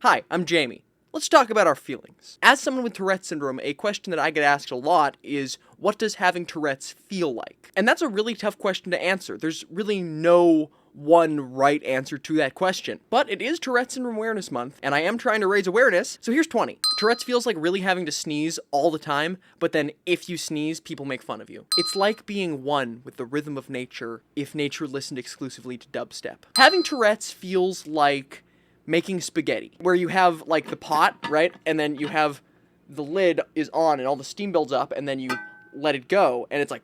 Hi, I'm Jamie. Let's talk about our feelings. As someone with Tourette syndrome, a question that I get asked a lot is, what does having Tourette's feel like? And that's a really tough question to answer. There's really no one right answer to that question. But it is Tourette Syndrome Awareness Month, and I am trying to raise awareness, so here's 20. Tourette's feels like really having to sneeze all the time, but then if you sneeze, people make fun of you. It's like being one with the rhythm of nature if nature listened exclusively to dubstep. Having Tourette's feels like making spaghetti, where you have like the pot, right? And then you have the lid is on and all the steam builds up and then you let it go and it's like,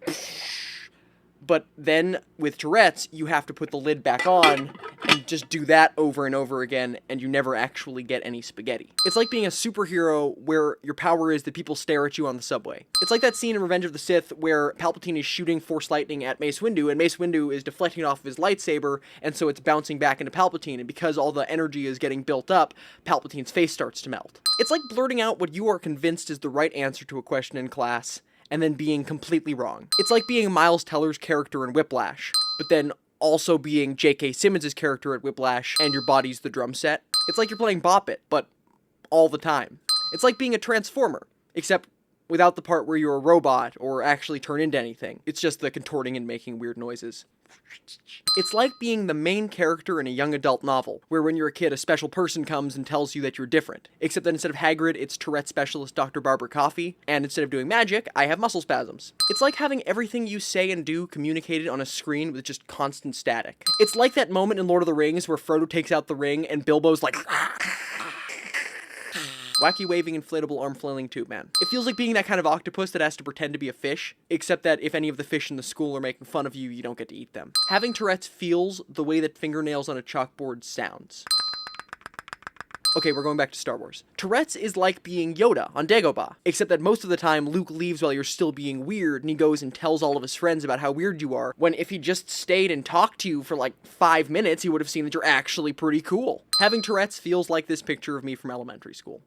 but then with Tourette's, you have to put the lid back on and just do that over and over again and you never actually get any spaghetti. It's like being a superhero where your power is that people stare at you on the subway. It's like that scene in Revenge of the Sith where Palpatine is shooting Force Lightning at Mace Windu and Mace Windu is deflecting off of his lightsaber and so it's bouncing back into Palpatine, and because all the energy is getting built up, Palpatine's face starts to melt. It's like blurting out what you are convinced is the right answer to a question in class and then being completely wrong. It's like being Miles Teller's character in Whiplash, but then also being J.K. Simmons' character at Whiplash and your body's the drum set. It's like you're playing Bop It, but all the time. It's like being a Transformer, except without the part where you're a robot or actually turn into anything. It's just the contorting and making weird noises. It's like being the main character in a young adult novel, where when you're a kid, a special person comes and tells you that you're different. Except that instead of Hagrid, it's Tourette specialist Dr. Barbara Coffee, and instead of doing magic, I have muscle spasms. It's like having everything you say and do communicated on a screen with just constant static. It's like that moment in Lord of the Rings where Frodo takes out the ring and Bilbo's like wacky waving inflatable arm flailing tube man. It feels like being that kind of octopus that has to pretend to be a fish, except that if any of the fish in the school are making fun of you, you don't get to eat them. Having Tourette's feels the way that fingernails on a chalkboard sounds. Okay, we're going back to Star Wars. Tourette's is like being Yoda on Dagobah, except that most of the time Luke leaves while you're still being weird and he goes and tells all of his friends about how weird you are, when if he just stayed and talked to you for like 5 minutes, he would have seen that you're actually pretty cool. Having Tourette's feels like this picture of me from elementary school.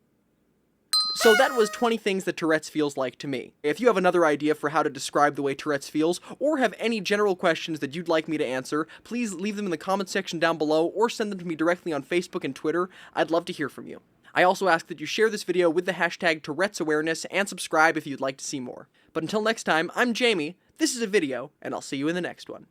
So that was 20 things that Tourette's feels like to me. If you have another idea for how to describe the way Tourette's feels, or have any general questions that you'd like me to answer, please leave them in the comment section down below, or send them to me directly on Facebook and Twitter. I'd love to hear from you. I also ask that you share this video with the hashtag Tourette's Awareness, and subscribe if you'd like to see more. But until next time, I'm Jamie, this is a video, and I'll see you in the next one.